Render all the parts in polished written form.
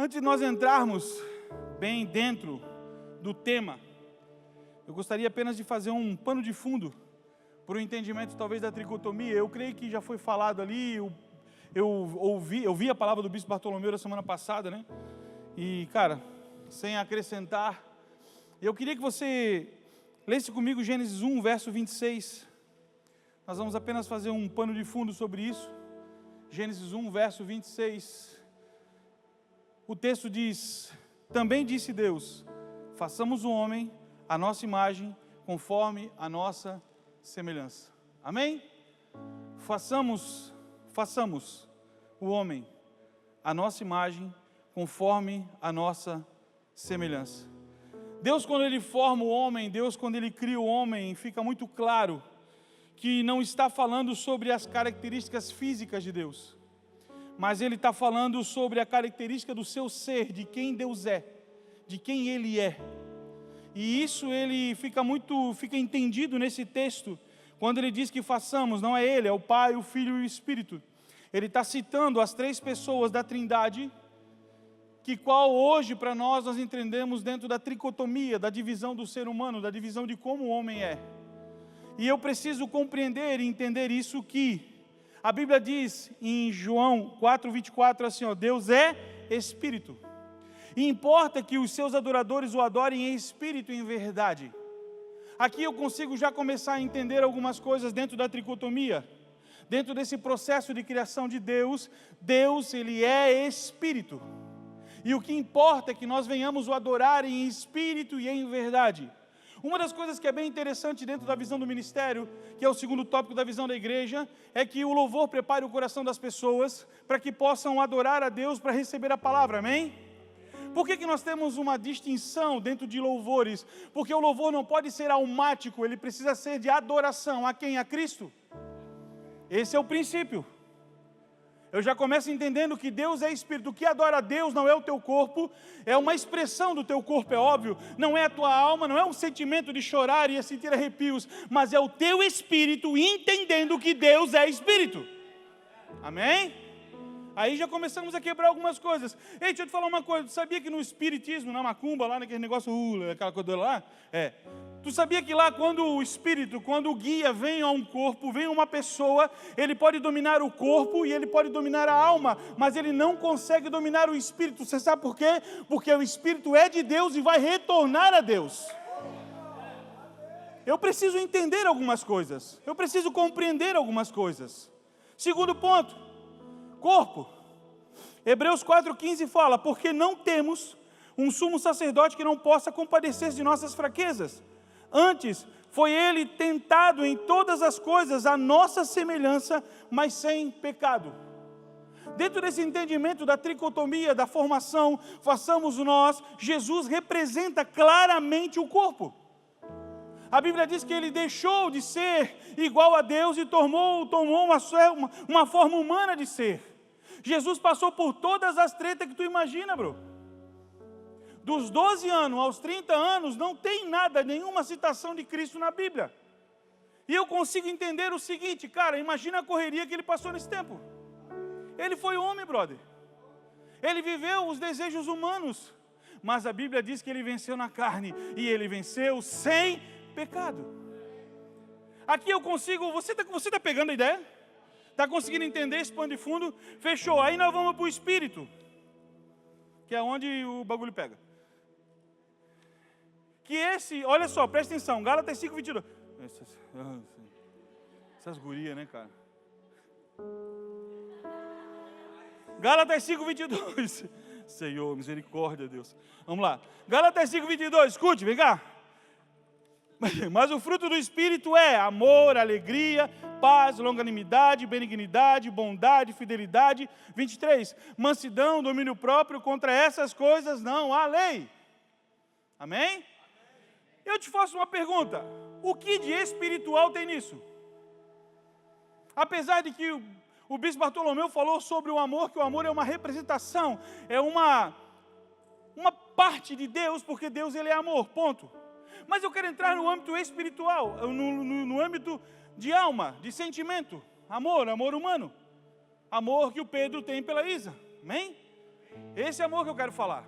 Antes de nós entrarmos bem dentro do tema, eu gostaria apenas de fazer um pano de fundo para o entendimento talvez da tricotomia. Eu creio que já foi falado ali, eu ouvi a palavra do Bispo Bartolomeu da semana passada, né? E, cara, sem acrescentar, eu queria que você lesse comigo Gênesis 1, verso 26. Nós vamos apenas fazer um pano de fundo sobre isso. Gênesis 1, verso 26. O texto diz: também disse Deus, façamos o homem à nossa imagem, conforme a nossa semelhança. Amém? Façamos o homem à nossa imagem, conforme a nossa semelhança. Deus, quando Ele forma o homem, Deus, quando Ele cria o homem, fica muito claro que não está falando sobre as características físicas de Deus, mas Ele está falando sobre a característica do seu ser, de quem Deus é, de quem Ele é. E isso Ele fica entendido nesse texto, quando Ele diz que façamos, não é Ele, é o Pai, o Filho e o Espírito. Ele está citando as três pessoas da Trindade, que qual hoje para nós entendemos dentro da tricotomia, da divisão do ser humano, da divisão de como o homem é. E eu preciso compreender e entender isso, que a Bíblia diz em João 4:24 assim, ó, Deus é Espírito. E importa que os seus adoradores o adorem em espírito e em verdade. Aqui eu consigo já começar a entender algumas coisas dentro da tricotomia. Dentro desse processo de criação de Deus, Deus, Ele é Espírito. E o que importa é que nós venhamos o adorar em espírito e em verdade. Uma das coisas que é bem interessante dentro da visão do ministério, que é o segundo tópico da visão da igreja, é que o louvor prepare o coração das pessoas para que possam adorar a Deus para receber a palavra, amém? Por que nós temos uma distinção dentro de louvores? Porque o louvor não pode ser almático, ele precisa ser de adoração. A quem? A Cristo. Esse é o princípio. Eu já começo entendendo que Deus é Espírito. O que adora a Deus não é o teu corpo, é uma expressão do teu corpo, é óbvio. Não é a tua alma, não é um sentimento de chorar e sentir arrepios, mas é o teu espírito entendendo que Deus é Espírito. Amém? Aí já começamos a quebrar algumas coisas. Ei, deixa eu te falar uma coisa. Tu sabia que no espiritismo, na macumba, lá naquele negócio, aquela coisa lá, tu sabia que lá quando o espírito, quando o guia vem a um corpo, vem a uma pessoa, ele pode dominar o corpo e ele pode dominar a alma, mas ele não consegue dominar o espírito. Você sabe por quê? Porque o espírito é de Deus e vai retornar a Deus. Eu preciso entender algumas coisas. Eu preciso compreender algumas coisas. Segundo ponto, corpo. Hebreus 4,15 fala, porque não temos um sumo sacerdote que não possa compadecer de nossas fraquezas. Antes, foi Ele tentado em todas as coisas, a nossa semelhança, mas sem pecado. Dentro desse entendimento da tricotomia, da formação, façamos nós, Jesus representa claramente o corpo. A Bíblia diz que Ele deixou de ser igual a Deus e tomou uma forma humana de ser. Jesus passou por todas as tretas que tu imagina, bro. Dos 12 anos aos 30 anos, não tem nada, nenhuma citação de Cristo na Bíblia. E eu consigo entender o seguinte, cara, imagina a correria que Ele passou nesse tempo. Ele foi homem, brother. Ele viveu os desejos humanos. Mas a Bíblia diz que Ele venceu na carne. E Ele venceu sem pecado. Aqui eu consigo, você está pegando a ideia? Está conseguindo entender esse pano de fundo? Fechou, aí nós vamos para o Espírito. Que é onde o bagulho pega. Que esse, olha só, presta atenção, Gálatas 5:22. Essas gurias, né, cara? Gálatas 5:22. Senhor, misericórdia, Deus. Vamos lá. Gálatas 5:22, escute, vem cá. Mas o fruto do Espírito é amor, alegria, paz, longanimidade, benignidade, bondade, fidelidade. 23, mansidão, domínio próprio, contra essas coisas não há lei. Amém? Eu te faço uma pergunta, o que de espiritual tem nisso? Apesar de que o Bispo Bartolomeu falou sobre o amor, que o amor é uma representação, é uma parte de Deus, porque Deus Ele é amor, ponto. Mas eu quero entrar no âmbito espiritual, no âmbito de alma, de sentimento, amor humano, amor que o Pedro tem pela Isa, amém? Esse amor que eu quero falar.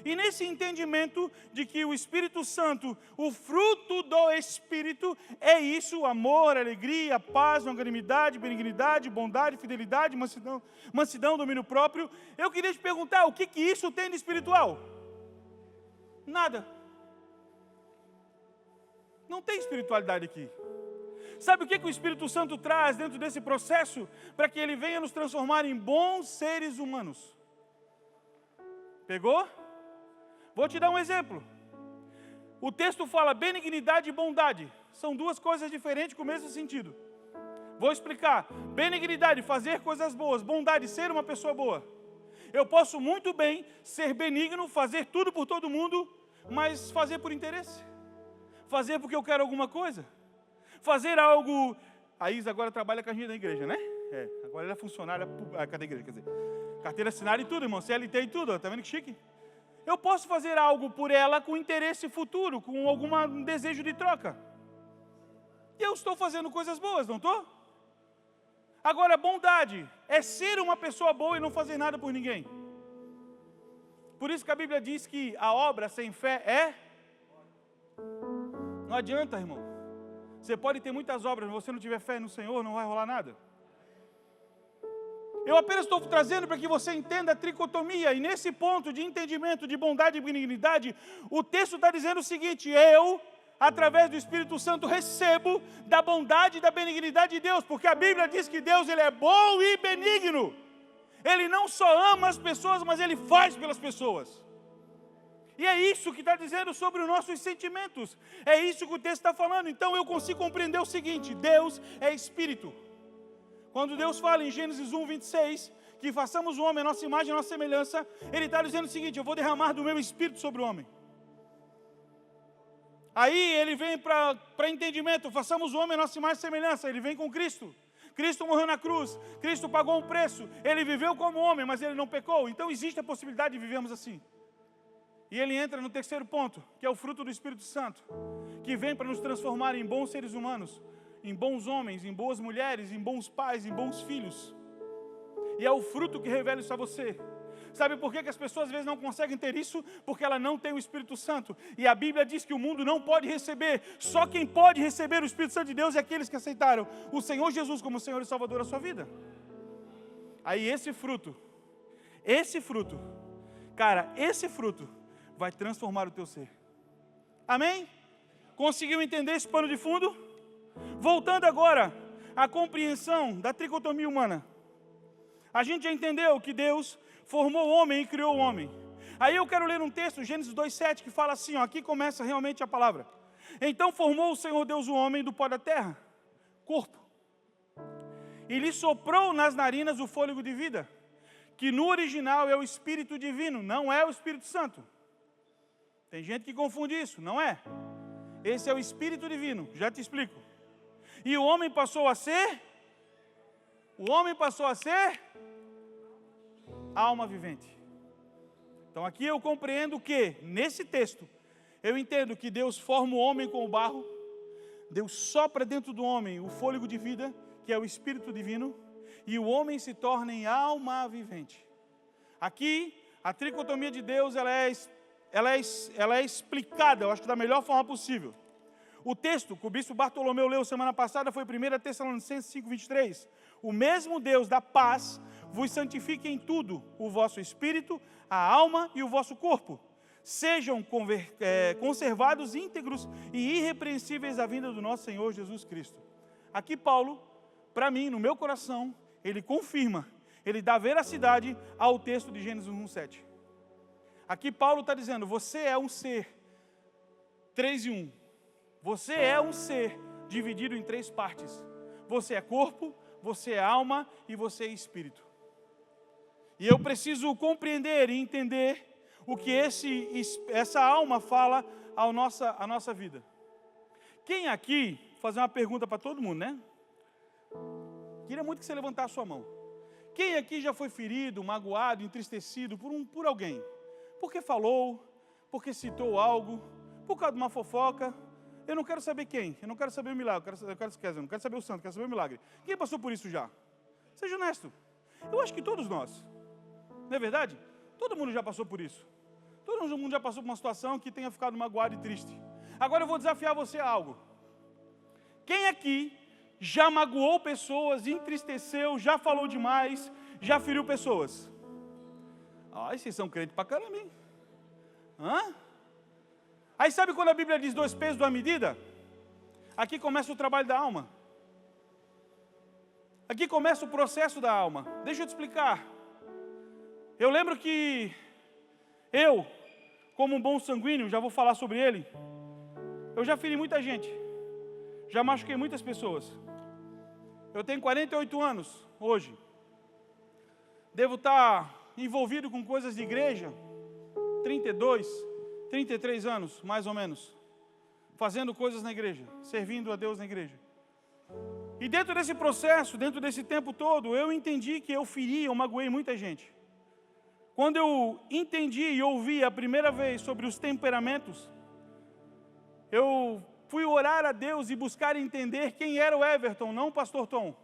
E nesse entendimento de que o Espírito Santo, o fruto do Espírito, é isso: amor, alegria, paz, longanimidade, benignidade, bondade, fidelidade, mansidão, domínio próprio. Eu queria te perguntar, o que isso tem de espiritual? Nada. Não tem espiritualidade aqui. Sabe o que o Espírito Santo traz dentro desse processo? Para que ele venha nos transformar em bons seres humanos. Pegou? Vou te dar um exemplo. O texto fala benignidade e bondade. São duas coisas diferentes com o mesmo sentido. Vou explicar. Benignidade, fazer coisas boas. Bondade, ser uma pessoa boa. Eu posso muito bem ser benigno, fazer tudo por todo mundo, mas fazer por interesse. Fazer porque eu quero alguma coisa. Fazer algo... A Isa agora trabalha com a gente na igreja, né? Agora ela é funcionária da igreja, quer dizer. Carteira assinada e tudo, irmão. CLT e tudo, ó, tá vendo que chique? Eu posso fazer algo por ela com interesse futuro, com algum desejo de troca. E eu estou fazendo coisas boas, não estou? Agora, bondade é ser uma pessoa boa e não fazer nada por ninguém. Por isso que a Bíblia diz que a obra sem fé é... Não adianta, irmão. Você pode ter muitas obras, mas se você não tiver fé no Senhor, não vai rolar nada. Eu apenas estou trazendo para que você entenda a tricotomia. E nesse ponto de entendimento de bondade e benignidade, o texto está dizendo o seguinte: eu, através do Espírito Santo, recebo da bondade e da benignidade de Deus. Porque a Bíblia diz que Deus, ele é bom e benigno. Ele não só ama as pessoas, mas ele faz pelas pessoas. E é isso que está dizendo sobre os nossos sentimentos. É isso que o texto está falando. Então eu consigo compreender o seguinte: Deus é Espírito. Quando Deus fala em Gênesis 1, 26, que façamos o homem a nossa imagem e a nossa semelhança, Ele está dizendo o seguinte: eu vou derramar do meu Espírito sobre o homem. Aí Ele vem para entendimento: façamos o homem a nossa imagem e semelhança. Ele vem com Cristo. Cristo morreu na cruz, Cristo pagou um preço, Ele viveu como homem, mas Ele não pecou. Então existe a possibilidade de vivermos assim. E Ele entra no terceiro ponto, que é o fruto do Espírito Santo, que vem para nos transformar em bons seres humanos, em bons homens, em boas mulheres, em bons pais, em bons filhos. E é o fruto que revela isso a você. Sabe por que as pessoas às vezes não conseguem ter isso? Porque ela não tem o Espírito Santo. E a Bíblia diz que o mundo não pode receber. Só quem pode receber o Espírito Santo de Deus é aqueles que aceitaram o Senhor Jesus como Senhor e Salvador da sua vida. Aí esse fruto, cara, esse fruto vai transformar o teu ser. Amém? Conseguiu entender esse pano de fundo? Voltando agora à compreensão da tricotomia humana. A gente já entendeu que Deus formou o homem e criou o homem. Aí eu quero ler um texto, Gênesis 2,7, que fala assim, ó, aqui começa realmente a palavra. Então formou o Senhor Deus o homem do pó da terra, corpo, e lhe soprou nas narinas o fôlego de vida, que no original é o Espírito Divino, não é o Espírito Santo. Tem gente que confunde isso, não é? Esse é o Espírito Divino, já te explico. E o homem passou a ser alma vivente. Então aqui eu compreendo que, nesse texto, eu entendo que Deus forma o homem com o barro, Deus sopra dentro do homem o fôlego de vida, que é o Espírito Divino, e o homem se torna em alma vivente. Aqui, a tricotomia de Deus, ela é explicada, eu acho que da melhor forma possível. O texto que o bispo Bartolomeu leu semana passada foi 1 Tessalonicenses 5,23. O mesmo Deus da paz vos santifique em tudo, o vosso espírito, a alma e o vosso corpo. Sejam conservados íntegros e irrepreensíveis à vinda do nosso Senhor Jesus Cristo. Aqui Paulo, para mim, no meu coração, ele confirma, ele dá veracidade ao texto de Gênesis 1,7. Aqui Paulo está dizendo, você é um ser, 3 em 1. Você é um ser dividido em 3 partes. Você é corpo, você é alma e você é espírito. E eu preciso compreender e entender o que essa alma fala à nossa vida. Quem aqui, vou fazer uma pergunta para todo mundo, né? Queria muito que você levantasse a sua mão. Quem aqui já foi ferido, magoado, entristecido por alguém? Porque falou, porque citou algo, por causa de uma fofoca? Eu não quero saber quem, eu não quero saber o milagre, eu não quero saber o santo, eu quero saber o milagre. Quem passou por isso já? Seja honesto. Eu acho que todos nós. Não é verdade? Todo mundo já passou por isso. Todo mundo já passou por uma situação que tenha ficado magoado e triste. Agora eu vou desafiar você a algo. Quem aqui já magoou pessoas, entristeceu, já falou demais, já feriu pessoas? Ai, vocês são crentes pra caramba, hein? Hã? Aí sabe quando a Bíblia diz 2 pesos, 2 medidas? Aqui começa o trabalho da alma. Aqui começa o processo da alma. Deixa eu te explicar. Eu lembro que eu, como um bom sanguíneo, já vou falar sobre ele, eu já feri muita gente. Já machuquei muitas pessoas. Eu tenho 48 anos hoje. Devo estar envolvido com coisas de igreja, 32, 33 anos, mais ou menos. Fazendo coisas na igreja, servindo a Deus na igreja. E dentro desse processo, dentro desse tempo todo, eu entendi que eu feri, eu magoei muita gente. Quando eu entendi e ouvi a primeira vez sobre os temperamentos, eu fui orar a Deus e buscar entender quem era o Everton, não o pastor Tom.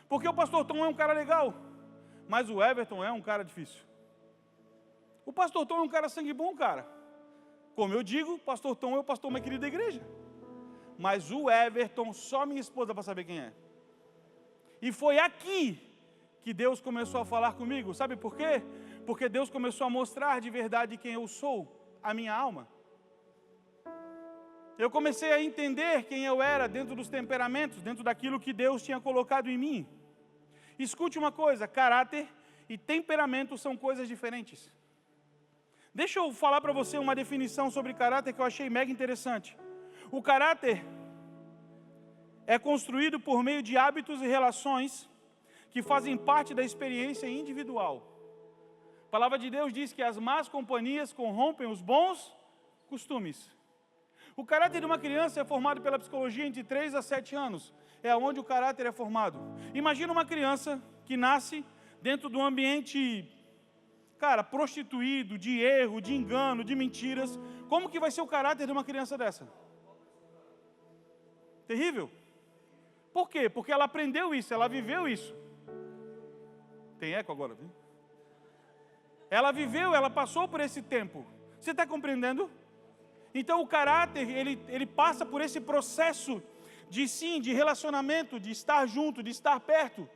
Porque o pastor Tom é um cara legal, mas o Everton é um cara difícil. O pastor Tom é um cara sangue bom, cara. Como eu digo, o pastor Tom é o pastor mais querido da igreja. Mas o Everton, só minha esposa para saber quem é. E foi aqui que Deus começou a falar comigo. Sabe por quê? Porque Deus começou a mostrar de verdade quem eu sou, a minha alma. Eu comecei a entender quem eu era dentro dos temperamentos, dentro daquilo que Deus tinha colocado em mim. Escute uma coisa, caráter e temperamento são coisas diferentes. Deixa eu falar para você uma definição sobre caráter que eu achei mega interessante. O caráter é construído por meio de hábitos e relações que fazem parte da experiência individual. A palavra de Deus diz que as más companhias corrompem os bons costumes. O caráter de uma criança é formado pela psicologia entre 3 a 7 anos. É onde o caráter é formado. Imagina uma criança que nasce dentro de um ambiente, cara, prostituído, de erro, de engano, de mentiras. Como que vai ser o caráter de uma criança dessa? Terrível. Por quê? Porque ela aprendeu isso, ela viveu isso. Tem eco agora, viu? Ela viveu, ela passou por esse tempo. Você está compreendendo? Então o caráter, ele passa por esse processo de relacionamento, de estar junto, de estar perto.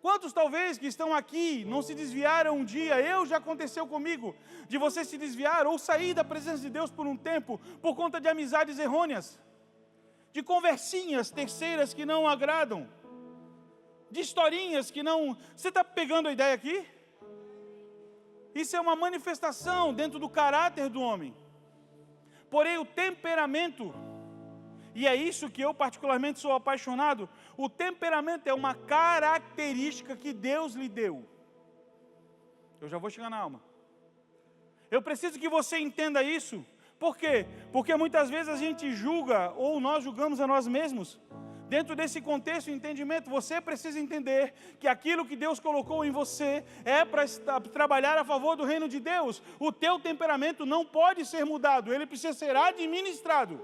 Quantos talvez que estão aqui não se desviaram um dia? Já aconteceu comigo, de você se desviar ou sair da presença de Deus por um tempo, por conta de amizades errôneas, de conversinhas terceiras que não agradam, de historinhas que não... Você está pegando a ideia aqui? Isso é uma manifestação dentro do caráter do homem. Porém, o temperamento, e é isso que eu particularmente sou apaixonado, o temperamento é uma característica que Deus lhe deu. Eu já vou chegar na alma. Eu preciso que você entenda isso. Por quê? Porque muitas vezes a gente julga, ou nós julgamos a nós mesmos. Dentro desse contexto e entendimento, você precisa entender que aquilo que Deus colocou em você é para trabalhar a favor do reino de Deus. O teu temperamento não pode ser mudado, ele precisa ser administrado.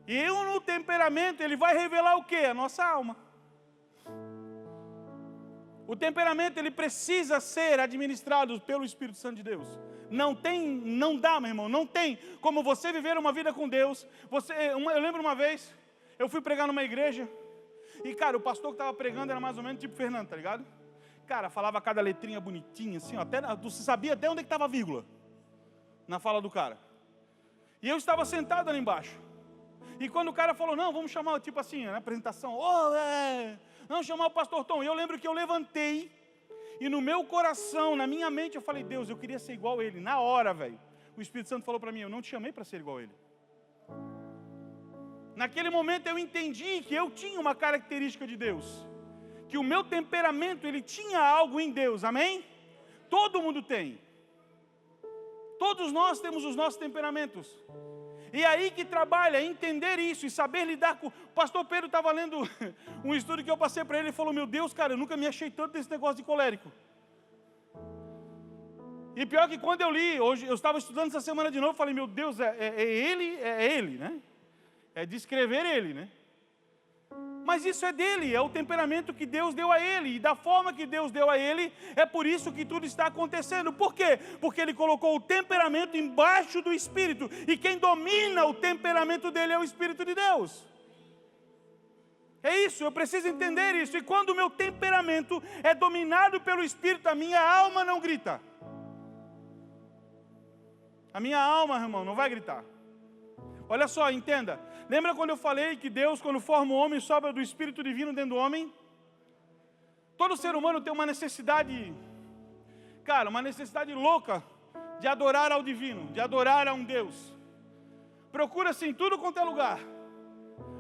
E no temperamento, ele vai revelar o quê? A nossa alma. O temperamento, ele precisa ser administrado pelo Espírito Santo de Deus. Não dá, meu irmão, não tem como você viver uma vida com Deus. Eu lembro uma vez, eu fui pregar numa igreja, e cara, o pastor que estava pregando era mais ou menos tipo Fernando, tá ligado? Cara, falava cada letrinha bonitinha, assim, ó, você sabia até onde é que estava a vírgula, na fala do cara. E eu estava sentado ali embaixo, e quando o cara falou, não, vamos chamar, tipo assim, na apresentação, vamos chamar o pastor Tom, e eu lembro que eu levantei, e no meu coração, na minha mente, eu falei, Deus, eu queria ser igual a ele. Na hora, velho, o Espírito Santo falou para mim, eu não te chamei para ser igual a ele. Naquele momento eu entendi que eu tinha uma característica de Deus. Que o meu temperamento, ele tinha algo em Deus, amém? Todo mundo tem. Todos nós temos os nossos temperamentos. E aí que trabalha, entender isso e saber lidar com... O pastor Pedro estava lendo um estudo que eu passei para ele e falou, meu Deus, cara, eu nunca me achei tanto desse negócio de colérico. E pior que quando eu li, hoje eu estava estudando essa semana de novo, falei, meu Deus, é ele, né? É descrever ele, né? Mas isso é dele, é o temperamento que Deus deu a ele, e da forma que Deus deu a ele, é por isso que tudo está acontecendo. Por quê? Porque ele colocou o temperamento embaixo do Espírito, e quem domina o temperamento dele é o Espírito de Deus. É isso, eu preciso entender isso. E quando o meu temperamento é dominado pelo Espírito, a minha alma não grita. A minha alma, irmão, não vai gritar. Olha só, entenda. Lembra quando eu falei que Deus, quando forma o homem, sobra do Espírito Divino dentro do homem? Todo ser humano tem uma necessidade, cara, uma necessidade louca de adorar ao divino, de adorar a um Deus. Procura-se em tudo quanto é lugar.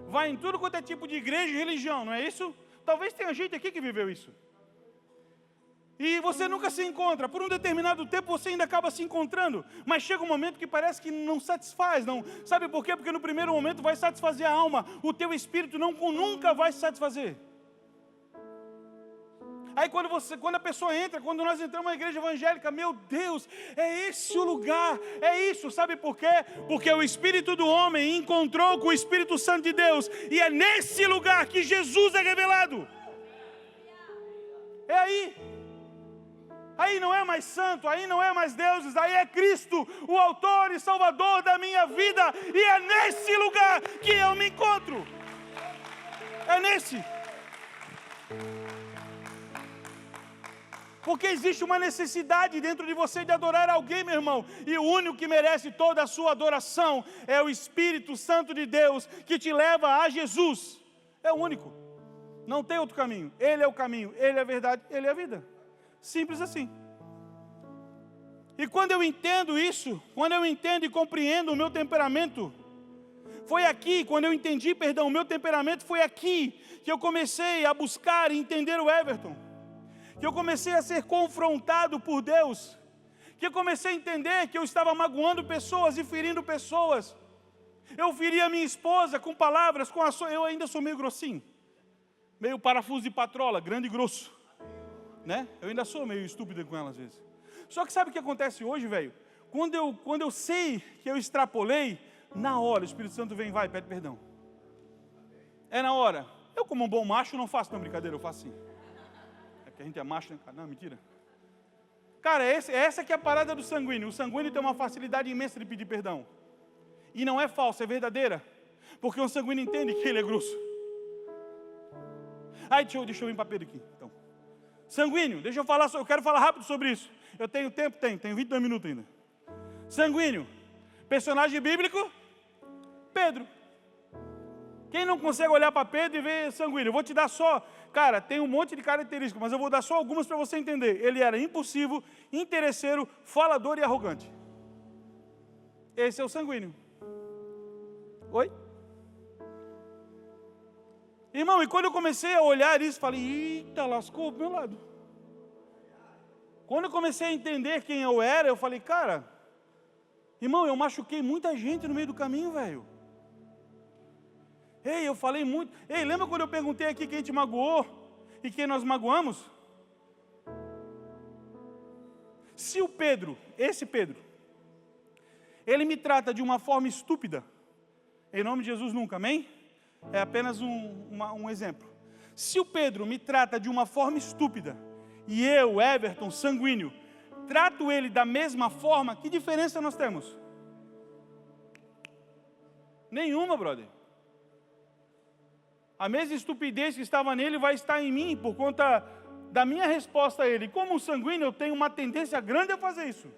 Vai em tudo quanto é tipo de igreja e religião, não é isso? Talvez tenha gente aqui que viveu isso. E você nunca se encontra. Por um determinado tempo você ainda acaba se encontrando. Mas chega um momento que parece que não satisfaz. Não. Sabe por quê? Porque no primeiro momento vai satisfazer a alma. O teu espírito nunca vai se satisfazer. Aí quando a pessoa entra, quando nós entramos na igreja evangélica, meu Deus, é esse o lugar, é isso, sabe por quê? Porque o Espírito do homem encontrou com o Espírito Santo de Deus, e é nesse lugar que Jesus é revelado. É aí não é mais santo, aí não é mais deuses, aí é Cristo, o autor e salvador da minha vida, e é nesse lugar que eu me encontro. É nesse. Porque existe uma necessidade dentro de você de adorar alguém, meu irmão. E o único que merece toda a sua adoração é o Espírito Santo de Deus, que te leva a Jesus. É o único. Não tem outro caminho. Ele é o caminho, Ele é a verdade, Ele é a vida. Simples assim. E quando eu entendo isso, quando eu entendo e compreendo o meu temperamento, foi aqui, quando eu entendi, o meu temperamento, foi aqui que eu comecei a buscar e entender o Everton. Que eu comecei a ser confrontado por Deus, que eu comecei a entender que eu estava magoando pessoas e ferindo pessoas. Eu feri a minha esposa com palavras, com ações. Eu ainda sou meio grossinho, meio parafuso de patrola, grande e grosso, né? Eu ainda sou meio estúpido com ela às vezes. Só que sabe o que acontece hoje, velho? Quando eu sei que eu extrapolei, na hora o Espírito Santo vem, vai, pede perdão. É na hora. Eu, como um bom macho, não faço, não, brincadeira, eu faço assim. Que a gente é macho, né, cara? Não, mentira. Cara, essa que é a parada do sanguíneo. O sanguíneo tem uma facilidade imensa de pedir perdão. E não é falsa, é verdadeira. Porque o sanguíneo entende que ele é grosso. Aí, deixa eu vir para Pedro aqui. Então. Sanguíneo, deixa eu falar, eu quero falar rápido sobre isso. Eu tenho tempo? Tenho 22 minutos ainda. Sanguíneo, personagem bíblico, Pedro. Quem não consegue olhar para Pedro e ver sanguíneo? Eu vou te dar só... Cara, tem um monte de características, mas eu vou dar só algumas para você entender. Ele era impulsivo, interesseiro, falador e arrogante. Esse é o sanguíneo. Oi? Irmão, e quando eu comecei a olhar isso, falei, eita, lascou do meu lado. Quando eu comecei a entender quem eu era, eu falei, cara, irmão, eu machuquei muita gente no meio do caminho, velho. Ei, eu falei muito. Ei, lembra quando eu perguntei aqui quem te magoou e quem nós magoamos? Se o Pedro, esse Pedro, ele me trata de uma forma estúpida, em nome de Jesus nunca, amém? É apenas um exemplo. Se o Pedro me trata de uma forma estúpida, e eu, Everton, sanguíneo, trato ele da mesma forma, que diferença nós temos? Nenhuma, brother. A mesma estupidez que estava nele vai estar em mim por conta da minha resposta a ele. Como sanguíneo, eu tenho uma tendência grande a fazer isso.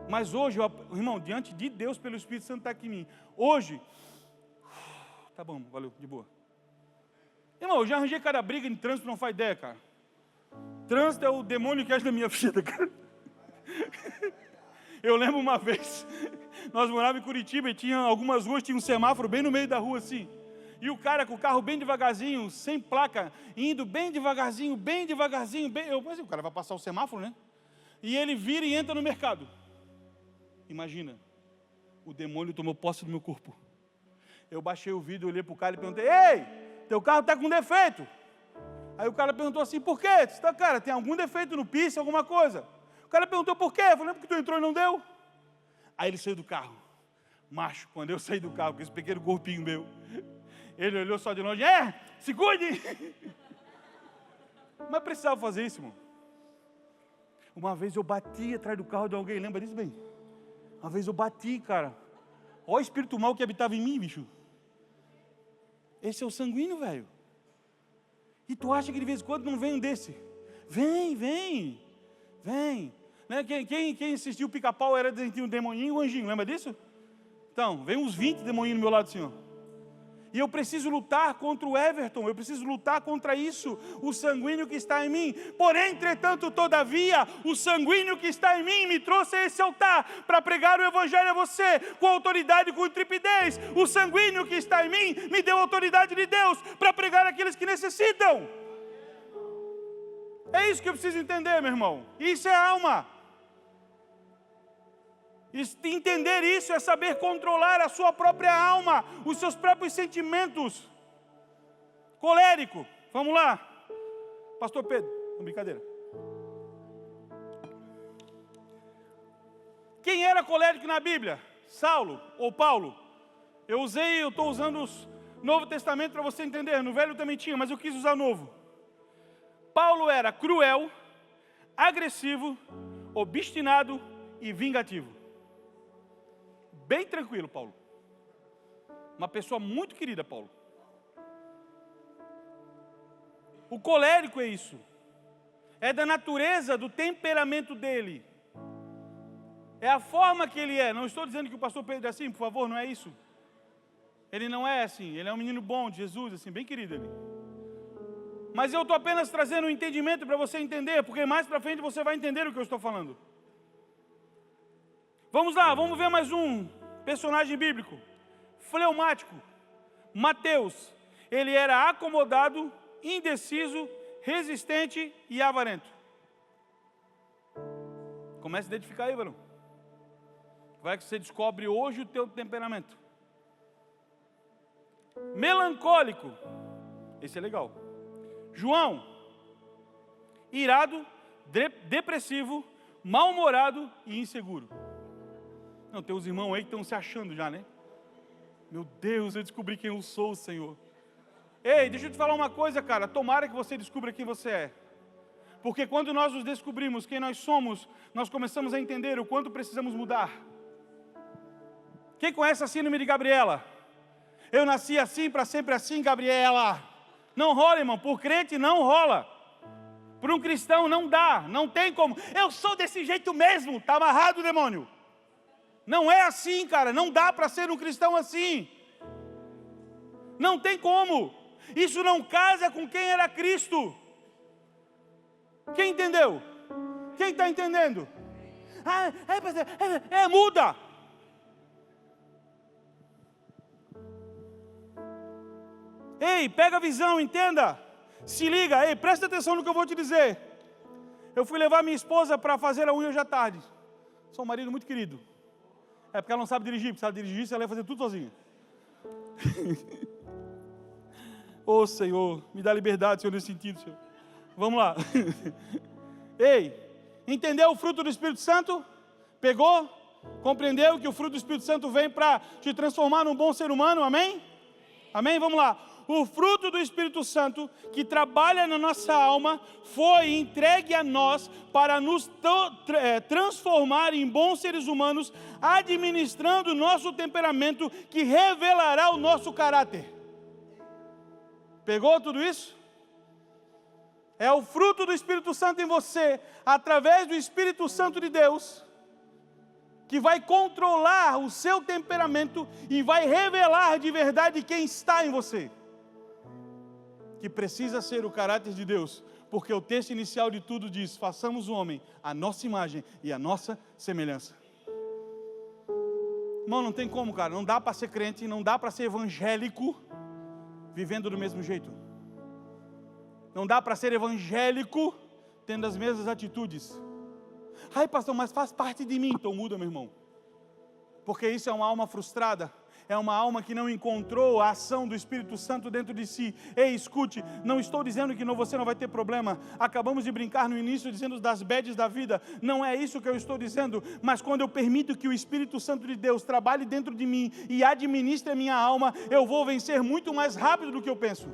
Mas hoje, irmão, diante de Deus, pelo Espírito Santo está aqui em mim. Hoje, tá bom, valeu, de boa. Irmão, eu já arranjei cada briga em trânsito, não faz ideia, cara. Trânsito é o demônio que age na minha vida, cara. Eu lembro uma vez, nós morávamos em Curitiba e tinha algumas ruas, tinha um semáforo bem no meio da rua assim. E o cara com o carro bem devagarzinho, sem placa, indo bem devagarzinho, eu pensei, o cara vai passar o semáforo, né? E ele vira e entra no mercado. Imagina, o demônio tomou posse do meu corpo. Eu baixei o vidro, olhei para o cara e perguntei, ei, teu carro está com defeito. Aí o cara perguntou assim, por quê? Eu disse, cara, tem algum defeito no piso, alguma coisa? O cara perguntou por quê? Eu falei, porque tu entrou e não deu. Aí ele saiu do carro. Macho, quando eu saí do carro, com esse pequeno corpinho meu, Ele olhou só de longe, se cuide! Mas precisava fazer isso, irmão. Uma vez eu bati atrás do carro de alguém, lembra disso bem? Uma vez eu bati, cara. Olha o espírito mau que habitava em mim, bicho. Esse é o sanguíneo, velho. E tu acha que de vez em quando não vem um desse? Vem. Né? Quem assistiu o Pica-Pau era um demoninho e um anjinho, lembra disso? Então, vem uns 20 demoninhos do meu lado assim, ó. E eu preciso lutar contra o Everton, eu preciso lutar contra isso, o sanguíneo que está em mim. Porém, entretanto, todavia, o sanguíneo que está em mim me trouxe a esse altar para pregar o Evangelho a você, com autoridade e com intrepidez. O sanguíneo que está em mim me deu autoridade de Deus para pregar aqueles que necessitam. É isso que eu preciso entender, meu irmão. Isso é alma. Entender isso é saber controlar a sua própria alma, os seus próprios sentimentos. Colérico, vamos lá. Pastor Pedro, brincadeira. Quem era colérico na Bíblia? Saulo ou Paulo? Eu estou usando o Novo Testamento para você entender. No Velho também tinha, mas eu quis usar Novo. Paulo era cruel, agressivo, obstinado e vingativo. Bem tranquilo, Paulo. Uma pessoa muito querida, Paulo. O colérico é isso. É da natureza, do temperamento dele. É a forma que ele é. Não estou dizendo que o pastor Pedro é assim, por favor, não é isso. Ele não é assim. Ele é um menino bom de Jesus, assim, bem querido ele. Mas eu estou apenas trazendo um entendimento para você entender, porque mais para frente você vai entender o que eu estou falando. Vamos lá, vamos ver mais um personagem bíblico. Fleumático. Mateus. Ele era acomodado, indeciso, resistente e avarento. Comece a identificar aí, varão. Vai que você descobre hoje o teu temperamento. Melancólico. Esse é legal. João. Irado, depressivo, mal-humorado e inseguro. Não, tem uns irmãos aí que estão se achando já, né? Meu Deus, eu descobri quem eu sou, Senhor. Ei, deixa eu te falar uma coisa, cara. Tomara que você descubra quem você é. Porque quando nós nos descobrimos quem nós somos, nós começamos a entender o quanto precisamos mudar. Quem conhece a síndrome de Gabriela? Eu nasci assim, para sempre assim, Gabriela. Não rola, irmão. Por crente não rola. Por um cristão não dá. Não tem como. Eu sou desse jeito mesmo. Está amarrado, demônio. Não é assim, cara. Não dá para ser um cristão assim. Não tem como. Isso não casa com quem era Cristo. Quem entendeu? Quem está entendendo? Muda. Ei, pega a visão, entenda. Se liga, ei, presta atenção no que eu vou te dizer. Eu fui levar minha esposa para fazer a unha hoje à tarde. Sou um marido muito querido. É porque ela não sabe dirigir, porque se ela dirigisse, ela ia fazer tudo sozinha. Ô Senhor, me dá liberdade, Senhor, nesse sentido, Senhor. Vamos lá. Ei, entendeu o fruto do Espírito Santo? Pegou? Compreendeu que o fruto do Espírito Santo vem para te transformar num bom ser humano? Amém? Amém? Vamos lá. O fruto do Espírito Santo que trabalha na nossa alma foi entregue a nós para nos transformar em bons seres humanos, administrando o nosso temperamento que revelará o nosso caráter. Pegou tudo isso? É o fruto do Espírito Santo em você, através do Espírito Santo de Deus, que vai controlar o seu temperamento e vai revelar de verdade quem está em você. Que precisa ser o caráter de Deus, porque o texto inicial de tudo diz: façamos o homem à nossa imagem e à nossa semelhança. Irmão, não tem como, cara, não dá para ser crente, não dá para ser evangélico vivendo do mesmo jeito. Não dá para ser evangélico tendo as mesmas atitudes. Ai, pastor, mas faz parte de mim. Então muda, meu irmão. Porque isso é uma alma frustrada. é uma alma que não encontrou a ação do Espírito Santo dentro de si. Ei, escute, não estou dizendo que você não vai ter problema. Acabamos de brincar no início dizendo das bads da vida. Não é isso que eu estou dizendo, mas quando eu permito que o Espírito Santo de Deus trabalhe dentro de mim e administre a minha alma, eu vou vencer muito mais rápido do que eu penso.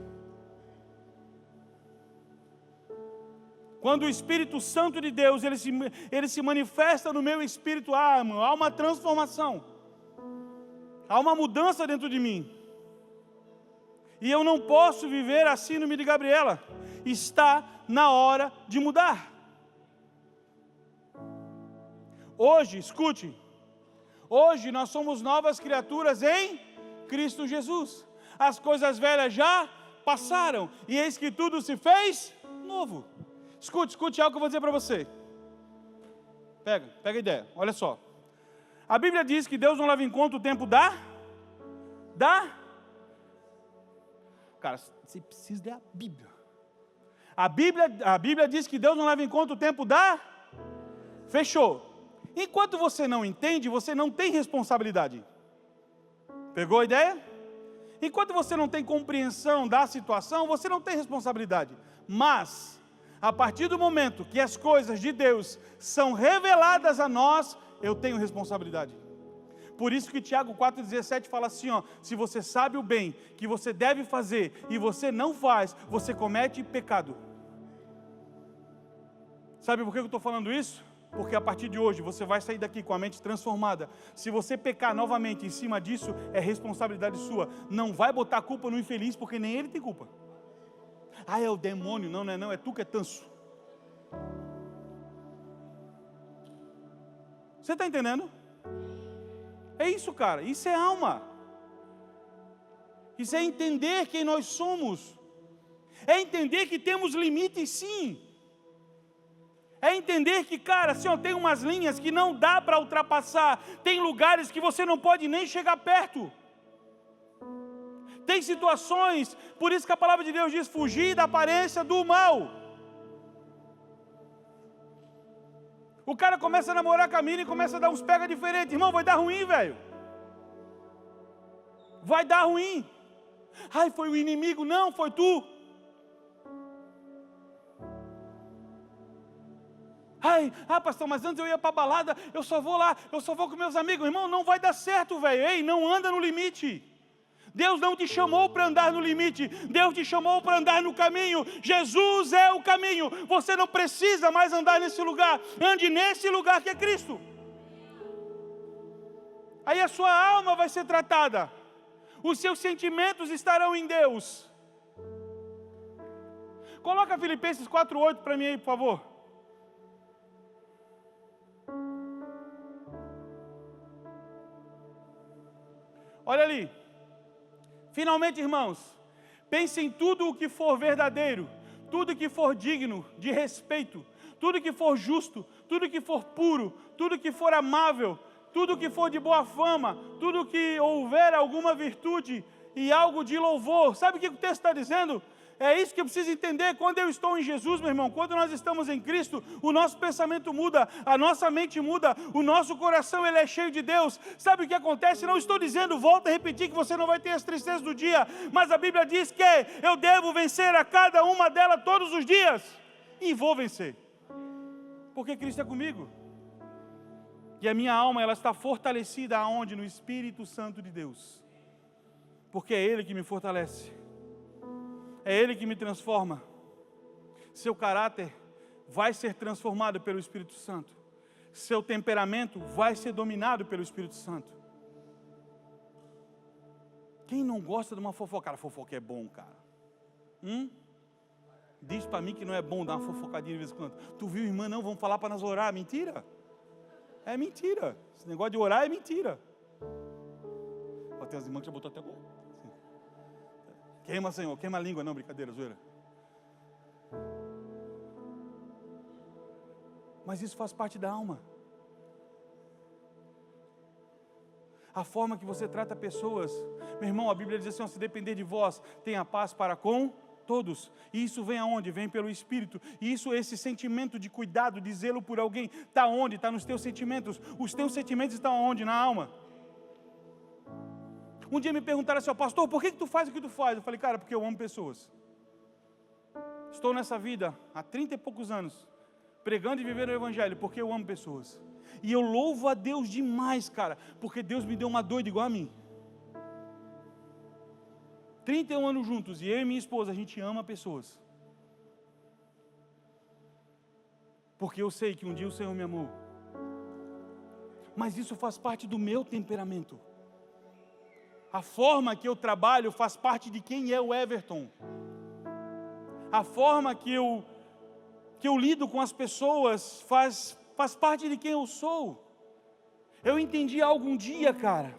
Quando o Espírito Santo de Deus, ele se manifesta no meu espírito, há uma transformação, há uma mudança dentro de mim. E eu não posso viver a síndrome de Gabriela. Está na hora de mudar. Hoje, escute, hoje nós somos novas criaturas em Cristo Jesus. As coisas velhas já passaram, e eis que tudo se fez novo. Escute algo que eu vou dizer para você. Pega a ideia, olha só. A Bíblia diz que Deus não leva em conta o tempo Cara, você precisa ler a Bíblia. A Bíblia diz que Deus não leva em conta o tempo Fechou. Enquanto você não entende, você não tem responsabilidade. Pegou a ideia? Enquanto você não tem compreensão da situação, você não tem responsabilidade. Mas a partir do momento que as coisas de Deus são reveladas a nós, eu tenho responsabilidade. Por isso que Tiago 4,17 fala assim, se você sabe o bem que você deve fazer e você não faz, você comete pecado. Sabe por que eu estou falando isso? Porque a partir de hoje você vai sair daqui com a mente transformada. Se você pecar novamente em cima disso, é responsabilidade sua. Não vai botar a culpa no infeliz, porque nem ele tem culpa. É o demônio. Não, é tu que é tanso. Você está entendendo? É isso, cara, isso é alma. Isso é entender quem nós somos. É entender que temos limites, sim. É entender que, cara, tem umas linhas que não dá para ultrapassar. Tem lugares que você não pode nem chegar perto. Tem situações, por isso que a palavra de Deus diz, fugir da aparência do mal. O cara começa a namorar com a mina e começa a dar uns pega diferentes. Irmão, vai dar ruim, velho. Vai dar ruim. Foi o inimigo. Não, foi tu. Pastor, mas antes eu ia para a balada, eu só vou com meus amigos. Irmão, não vai dar certo, velho. Ei, não anda no limite. Deus não te chamou para andar no limite, Deus te chamou para andar no caminho. Jesus é o caminho, você não precisa mais andar nesse lugar, ande nesse lugar que é Cristo. Aí a sua alma vai ser tratada, os seus sentimentos estarão em Deus. Coloca Filipenses 4,8 para mim aí, por favor. Olha ali. Finalmente, irmãos, pense em tudo o que for verdadeiro, tudo que for digno de respeito, tudo que for justo, tudo que for puro, tudo que for amável, tudo que for de boa fama, tudo que houver alguma virtude e algo de louvor. Sabe o que o texto está dizendo? É isso que eu preciso entender. Quando eu estou em Jesus, meu irmão, quando nós estamos em Cristo, o nosso pensamento muda, a nossa mente muda, o nosso coração ele é cheio de Deus. Sabe o que acontece? Não estou dizendo, volto a repetir, que você não vai ter as tristezas do dia, mas a Bíblia diz que eu devo vencer a cada uma delas todos os dias, e vou vencer, porque Cristo é comigo, e a minha alma ela está fortalecida aonde? No Espírito Santo de Deus, porque é Ele que me fortalece. É Ele que me transforma. Seu caráter vai ser transformado pelo Espírito Santo. Seu temperamento vai ser dominado pelo Espírito Santo. Quem não gosta de uma fofoca? Cara, fofoca é bom, cara. Diz para mim que não é bom dar uma fofocadinha de vez em quando. Tu viu, irmã? Não, vamos falar para nós orar. Mentira. É mentira. Esse negócio de orar é mentira. Tem as irmãs que já botou até gol. Queima, Senhor, queima a língua. Não, brincadeira, zoeira. Mas isso faz parte da alma. A forma que você trata pessoas. Meu irmão, a Bíblia diz assim, se depender de vós, tenha paz para com todos. E isso vem aonde? Vem pelo Espírito. E esse sentimento de cuidado, de zelo por alguém, está onde? Está nos teus sentimentos. Os teus sentimentos estão onde? Na alma. Um dia me perguntaram assim, pastor, por que tu faz o que tu faz? Eu falei, cara, porque eu amo pessoas. Estou nessa vida há 30 e poucos anos, pregando e vivendo o Evangelho, porque eu amo pessoas. E eu louvo a Deus demais, cara, porque Deus me deu uma doida igual a mim. 31 anos juntos, e eu e minha esposa, a gente ama pessoas. Porque eu sei que um dia o Senhor me amou. Mas isso faz parte do meu temperamento. A forma que eu trabalho faz parte de quem é o Everton. A forma que eu lido com as pessoas faz parte de quem eu sou. Eu entendi algo um dia, cara.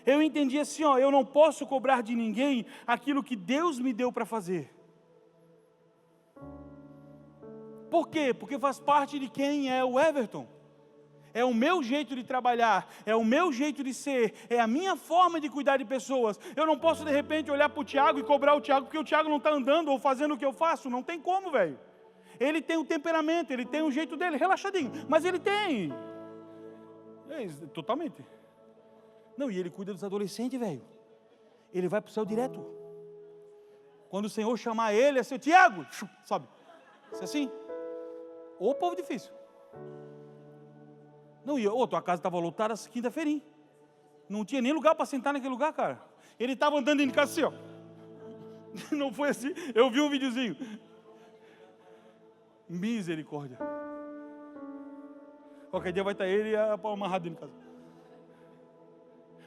Eu entendi assim, eu não posso cobrar de ninguém aquilo que Deus me deu para fazer. Por quê? Porque faz parte de quem é o Everton. É o meu jeito de trabalhar, é o meu jeito de ser, é a minha forma de cuidar de pessoas. Eu não posso de repente olhar para o Tiago e cobrar o Tiago, porque o Tiago não está andando ou fazendo o que eu faço. Não tem como, velho. Ele tem o temperamento, ele tem o jeito dele, relaxadinho, mas ele tem. Totalmente. Não, e ele cuida dos adolescentes, velho. Ele vai para o céu direto. Quando o Senhor chamar ele, é assim, Tiago, sobe. Isso é assim. Ô povo difícil. Não, e tua casa estava lotada essa quinta-feira. Não tinha nem lugar para sentar naquele lugar, cara. Ele estava andando dentro de casa assim, Não foi assim. Eu vi um videozinho. Misericórdia. Qualquer dia vai estar ele e a Paula amarrado dentro de casa.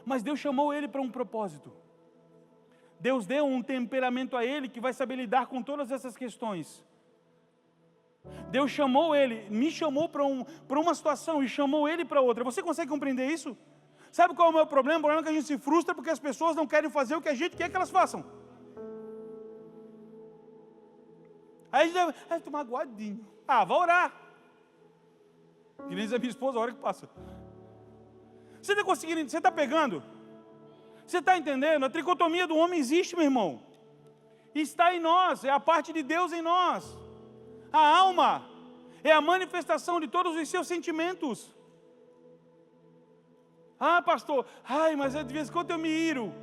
Mas Deus chamou ele para um propósito. Deus deu um temperamento a ele que vai saber lidar com todas essas questões. Deus chamou ele, me chamou para uma situação e chamou ele para outra. Você consegue compreender isso? Sabe qual é o meu problema? O problema é que a gente se frustra porque as pessoas não querem fazer o que a gente quer que elas façam. Aí a gente deve, estou magoadinho. Vai orar. Que nem diz a minha esposa, a hora que passa. Você está conseguindo, você está pegando? Você está entendendo? A tricotomia do homem existe, meu irmão. Está em nós, é a parte de Deus em nós. A alma é a manifestação de todos os seus sentimentos. Pastor, mas de vez em quando eu me iro.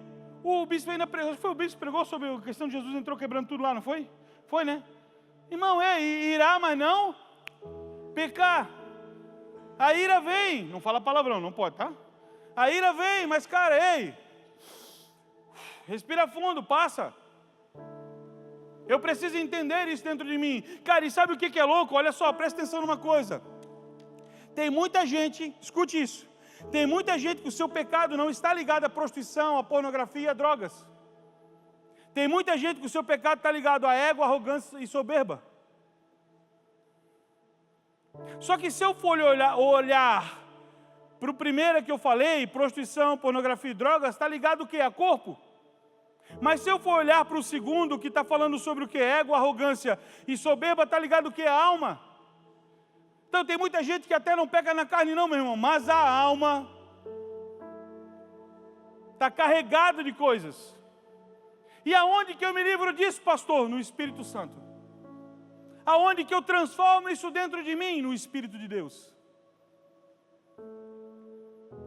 O bispo ainda pregou, foi o bispo que pregou sobre a questão de Jesus entrou quebrando tudo lá, não foi? Foi, né? Irmão, irá, mas não pecar. A ira vem, não fala palavrão, não pode, tá? A ira vem, mas cara, respira fundo, passa. Eu preciso entender isso dentro de mim. Cara, e sabe o que é louco? Olha só, presta atenção numa coisa. Tem muita gente, escute isso. Tem muita gente que o seu pecado não está ligado à prostituição, à pornografia, a drogas. Tem muita gente que o seu pecado está ligado à ego, arrogância e soberba. Só que se eu for olhar para o primeiro que eu falei, prostituição, pornografia e drogas, está ligado o quê? A corpo. Mas se eu for olhar para o segundo, que está falando sobre o que? Ego, arrogância e soberba, está ligado o que? A alma. Então tem muita gente que até não peca na carne não, meu irmão, mas a alma está carregada de coisas. E aonde que eu me livro disso, pastor? No Espírito Santo. Aonde que eu transformo isso dentro de mim? No Espírito de Deus.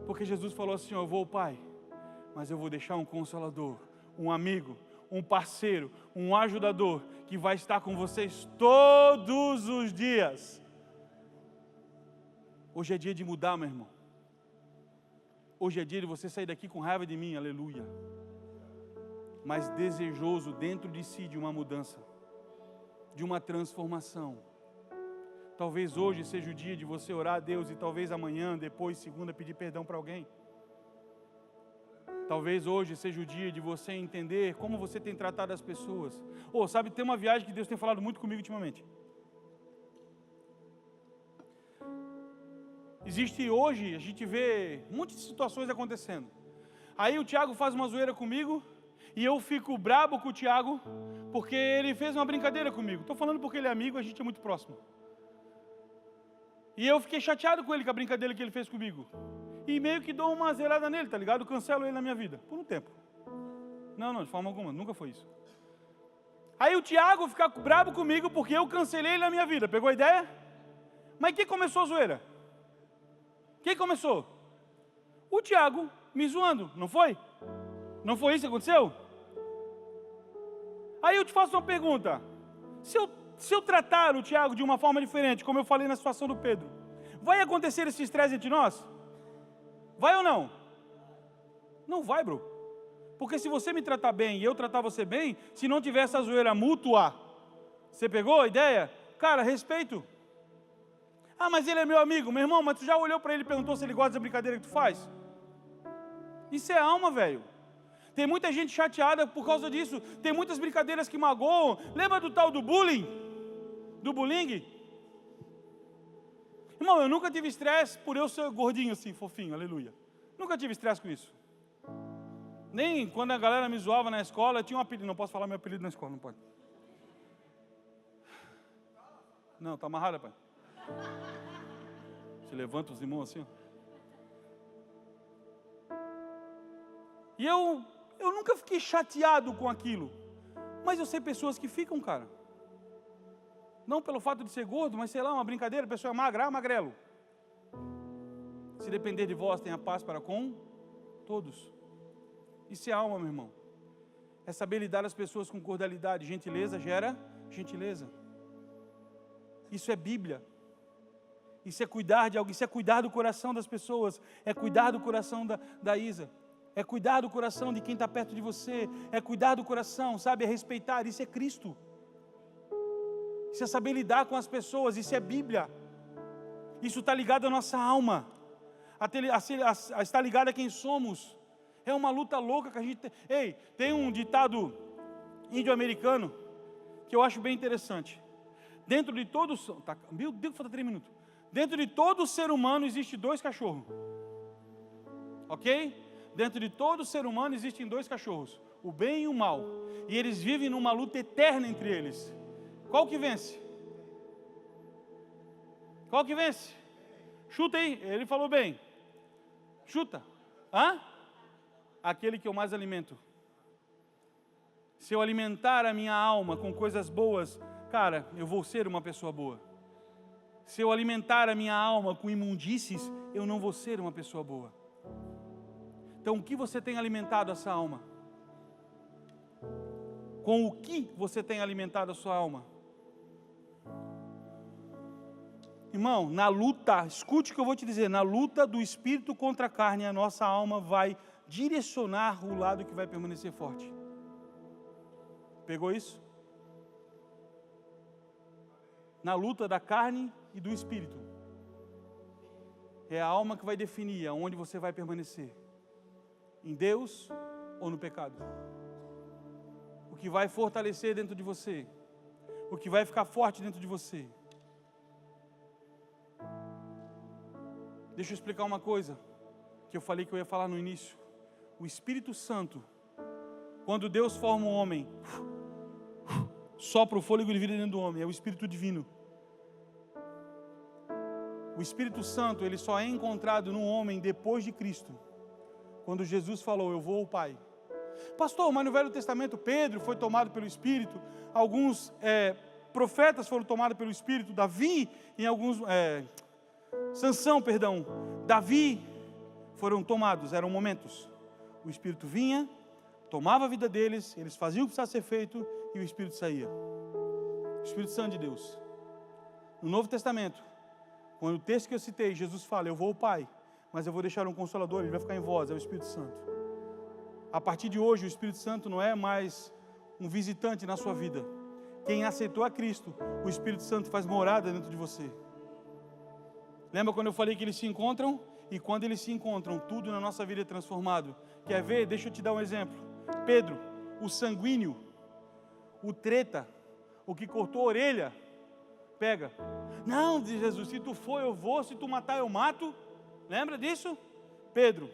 Porque Jesus falou assim, eu vou, Pai, mas eu vou deixar um Consolador, um amigo, um parceiro, um ajudador, que vai estar com vocês todos os dias. Hoje é dia de mudar, meu irmão. Hoje é dia de você sair daqui com raiva de mim, aleluia. Mas desejoso dentro de si de uma mudança, de uma transformação. Talvez hoje seja o dia de você orar a Deus e talvez amanhã, depois, segunda, pedir perdão para alguém. Talvez hoje seja o dia de você entender como você tem tratado as pessoas. Sabe, tem uma viagem que Deus tem falado muito comigo ultimamente. Existe hoje, a gente vê um monte de situações acontecendo. Aí o Tiago faz uma zoeira comigo e eu fico brabo com o Tiago porque ele fez uma brincadeira comigo. Estou falando porque ele é amigo, a gente é muito próximo. E eu fiquei chateado com ele com a brincadeira que ele fez comigo. E meio que dou uma zerada nele, tá ligado? Cancelo ele na minha vida, por um tempo. Não, de forma alguma, nunca foi isso. Aí o Tiago fica bravo comigo porque eu cancelei ele na minha vida, pegou a ideia? Mas quem começou a zoeira? Quem começou? O Tiago me zoando, não foi? Não foi isso que aconteceu? Aí eu te faço uma pergunta. Se eu tratar o Tiago de uma forma diferente, como eu falei na situação do Pedro, vai acontecer esse estresse entre nós? Vai ou não? Não vai, bro. Porque se você me tratar bem e eu tratar você bem, se não tiver essa zoeira mútua, você pegou a ideia? Cara, respeito. Ah, mas ele é meu amigo. Meu irmão, mas tu já olhou para ele e perguntou se ele gosta da brincadeira que tu faz? Isso é alma, velho. Tem muita gente chateada por causa disso. Tem muitas brincadeiras que magoam. Lembra do tal do bullying? Do bullying? Irmão, eu nunca tive estresse por eu ser gordinho assim, fofinho, aleluia. Nunca tive estresse com isso. Nem quando a galera me zoava na escola, eu tinha um apelido. Não posso falar meu apelido na escola, não pode. Não, tá amarrado, pai. Você levanta os irmãos assim, ó. E eu nunca fiquei chateado com aquilo. Mas eu sei pessoas que ficam, cara. Não pelo fato de ser gordo, mas sei lá, uma brincadeira, a pessoa é magra, magrelo. Se depender de vós, tenha paz para com todos. Isso é alma, meu irmão. É saber lidar as pessoas com cordialidade. Gentileza gera gentileza. Isso é Bíblia. Isso é cuidar de alguém, isso é cuidar do coração das pessoas. É cuidar do coração da Isa. É cuidar do coração de quem está perto de você. É cuidar do coração, sabe? É respeitar. Isso é Cristo. Isso é saber lidar com as pessoas. Isso é Bíblia. Isso está ligado à nossa alma. Está ligado a quem somos. É uma luta louca que a gente tem. Ei, tem um ditado índio-americano que eu acho bem interessante. Dentro de todos... Meu Deus, falta 3 minutos. Dentro de todo ser humano existe 2 cachorros. Ok? Dentro de todo ser humano existem 2 cachorros. O bem e o mal. E eles vivem numa luta eterna entre eles. Qual que vence? Qual que vence? Chuta aí. Ele falou bem. Chuta. Hã? Aquele que eu mais alimento. Se eu alimentar a minha alma com coisas boas, cara, eu vou ser uma pessoa boa. Se eu alimentar a minha alma com imundícies, eu não vou ser uma pessoa boa. Então, o que você tem alimentado essa alma? Com o que você tem alimentado a sua alma? Irmão, na luta, escute o que eu vou te dizer, na luta do espírito contra a carne, a nossa alma vai direcionar o lado que vai permanecer forte. Pegou isso? Na luta da carne e do espírito. É a alma que vai definir aonde você vai permanecer. Em Deus ou no pecado. O que vai fortalecer dentro de você. O que vai ficar forte dentro de você. Deixa eu explicar uma coisa que eu falei que eu ia falar no início. O Espírito Santo, quando Deus forma um homem, sopra o fôlego de vida dentro do homem, é o Espírito Divino. O Espírito Santo, ele só é encontrado no homem depois de Cristo. Quando Jesus falou, eu vou ao Pai. Pastor, mas no Velho Testamento Pedro foi tomado pelo Espírito, alguns profetas foram tomados pelo Espírito, Davi, em alguns... Sansão, perdão, Davi foram tomados, eram momentos. O Espírito vinha, tomava a vida deles, eles faziam o que precisava ser feito e o Espírito saía. O Espírito Santo de Deus. No Novo Testamento, quando o texto que eu citei, Jesus fala, eu vou ao Pai, mas eu vou deixar um Consolador, ele vai ficar em vós, é o Espírito Santo. A partir de hoje, o Espírito Santo não é mais um visitante na sua vida. Quem aceitou a Cristo, o Espírito Santo faz morada dentro de você. Lembra quando eu falei que eles se encontram? E quando eles se encontram, tudo na nossa vida é transformado. Quer ver? Deixa eu te dar um exemplo. Pedro, o sanguíneo, o treta, o que cortou a orelha, pega. Não, diz Jesus, se tu for eu vou, se tu matar eu mato. Lembra disso? Pedro,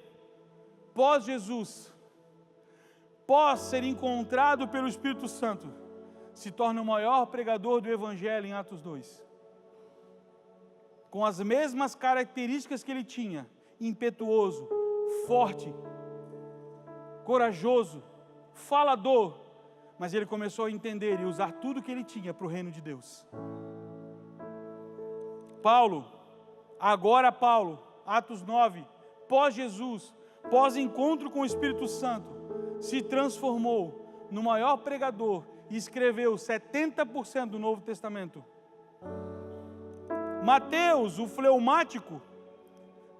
pós Jesus, pós ser encontrado pelo Espírito Santo, se torna o maior pregador do Evangelho em Atos 2. Com as mesmas características que ele tinha, impetuoso, forte, corajoso, falador, mas ele começou a entender e usar tudo que ele tinha para o reino de Deus. Paulo, Atos 9, pós-Jesus, pós-encontro com o Espírito Santo, se transformou no maior pregador e escreveu 70% do Novo Testamento. Mateus, o fleumático,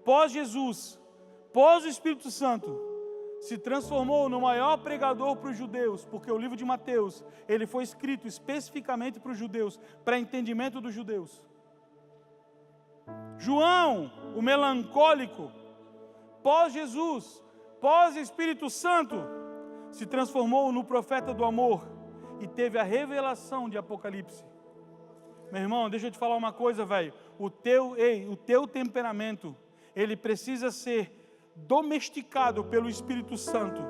pós-Jesus, pós o Espírito Santo, se transformou no maior pregador para os judeus, porque o livro de Mateus, ele foi escrito especificamente para os judeus, para entendimento dos judeus. João, o melancólico, pós-Jesus, pós-Espírito Santo, se transformou no profeta do amor e teve a revelação de Apocalipse. Meu irmão, deixa eu te falar uma coisa, velho. O teu temperamento, ele precisa ser domesticado pelo Espírito Santo.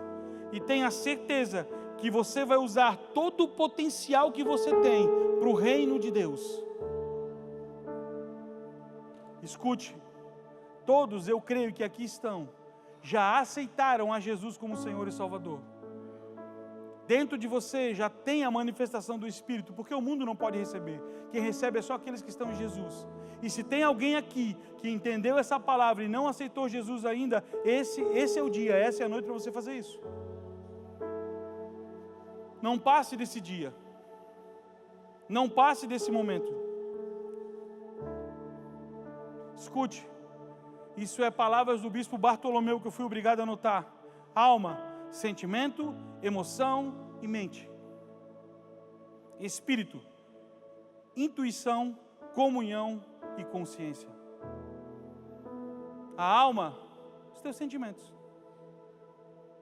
E tenha certeza que você vai usar todo o potencial que você tem para o reino de Deus. Escute, todos, eu creio que aqui estão, já aceitaram a Jesus como Senhor e Salvador. Dentro de você já tem a manifestação do Espírito, porque o mundo não pode receber. Quem recebe é só aqueles que estão em Jesus. E se tem alguém aqui que entendeu essa palavra e não aceitou Jesus ainda, esse é o dia, essa é a noite para você fazer isso. Não passe desse dia. Não passe desse momento. Escute, isso é palavras do bispo Bartolomeu que eu fui obrigado a anotar. Alma, sentimento, emoção e mente. Espírito, intuição, comunhão e consciência. A alma, os teus sentimentos.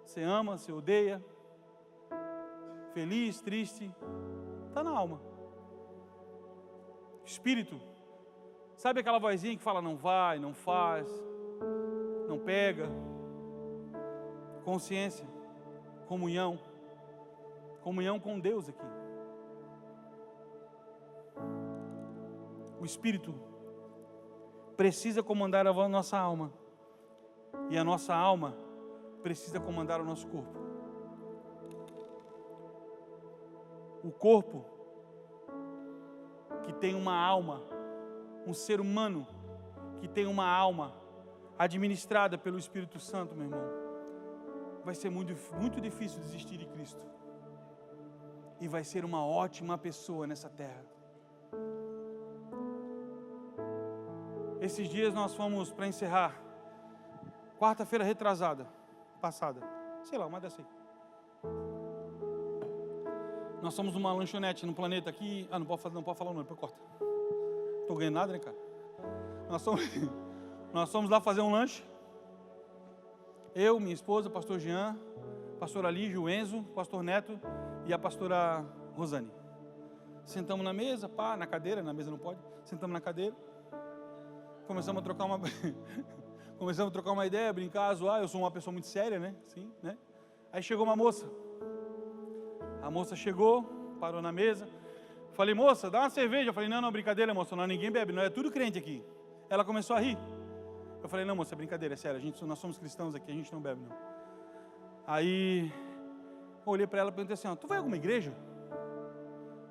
Você ama, você odeia, feliz, triste, está na alma. Espírito, sabe aquela vozinha que fala não vai, não faz, não pega. Consciência, comunhão com Deus aqui. O Espírito precisa comandar a nossa alma, e a nossa alma precisa comandar o nosso corpo. O corpo que tem uma alma, um ser humano que tem uma alma administrada pelo Espírito Santo, meu irmão, vai ser muito, muito difícil desistir de Cristo. E vai ser uma ótima pessoa nessa terra. Esses dias nós fomos para encerrar, quarta-feira passada, sei lá, uma dessa aí. Nós somos uma lanchonete no planeta aqui. Não pode falar o nome, depois corta. Estou ganhando nada, né, cara? Nós fomos lá fazer um lanche. Eu, minha esposa, pastor Jean, pastor Alígio, o Enzo, pastor Neto e a pastora Rosane. Sentamos na mesa, na cadeira, na mesa não pode. Sentamos na cadeira. Começamos a trocar uma ideia, brincar, zoar. Eu sou uma pessoa muito séria, né? Sim, né? Aí chegou uma moça. A moça chegou, parou na mesa. Falei, moça, dá uma cerveja. Eu falei, não, brincadeira, moça, não, ninguém bebe, não é tudo crente aqui. Ela começou a rir. Eu falei, não, moça, é brincadeira, é sério, nós somos cristãos aqui, a gente não bebe, não. Aí, eu olhei para ela e perguntei assim, tu vai a alguma igreja?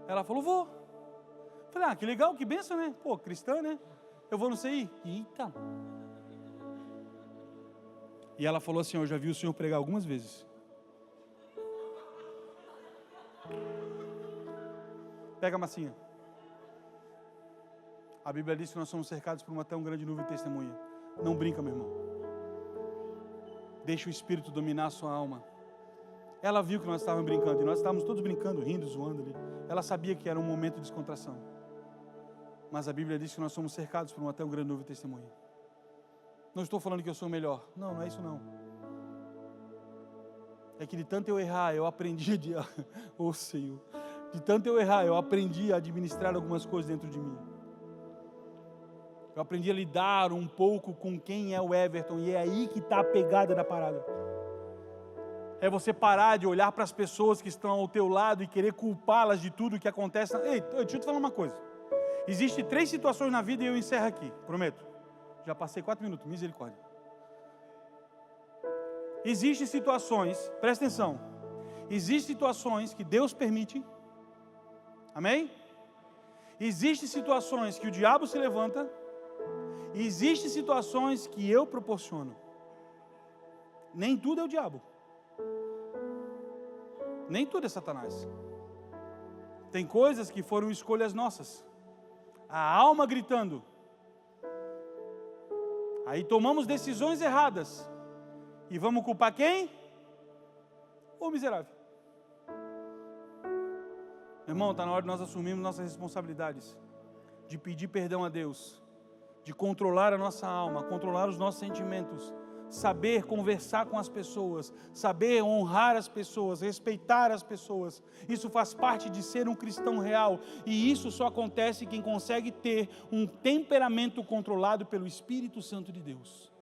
Ela falou, vou. Eu falei, que legal, que bênção, né? Pô, cristã, né? Eu vou no CI. Eita. E ela falou assim, eu já vi o senhor pregar algumas vezes. Pega a massinha. A Bíblia diz que nós somos cercados por uma tão grande nuvem de testemunha. Não brinca, meu irmão. Deixa o Espírito dominar a sua alma. Ela viu que nós estávamos brincando, e nós estávamos todos brincando, rindo, zoando ali. Ela sabia que era um momento de descontração. Mas a Bíblia diz que nós somos cercados por uma tão grande nuvem de testemunha. Não estou falando que eu sou o melhor. Não é isso não. É que de tanto eu errar, eu aprendi Senhor. De tanto eu errar, eu aprendi a administrar algumas coisas dentro de mim. Eu aprendi a lidar um pouco com quem é o Everton, e é aí que está a pegada da parada. É você parar de olhar para as pessoas que estão ao teu lado e querer culpá-las de tudo que acontece. Ei, deixa eu te falar uma coisa. Existem 3 situações na vida e eu encerro aqui, prometo. Já passei 4 minutos, misericórdia. Existem situações, presta atenção. Existem situações que Deus permite. Amém? Existem situações que o diabo se levanta. E existem situações que eu proporciono. Nem tudo é o diabo. Nem tudo é Satanás. Tem coisas que foram escolhas nossas. A alma gritando. Aí tomamos decisões erradas. E vamos culpar quem? O miserável. Irmão, está na hora de nós assumirmos nossas responsabilidades. De pedir perdão a Deus. De controlar a nossa alma, controlar os nossos sentimentos. Saber conversar com as pessoas, saber honrar as pessoas, respeitar as pessoas. Isso faz parte de ser um cristão real. E isso só acontece quem consegue ter um temperamento controlado pelo Espírito Santo de Deus.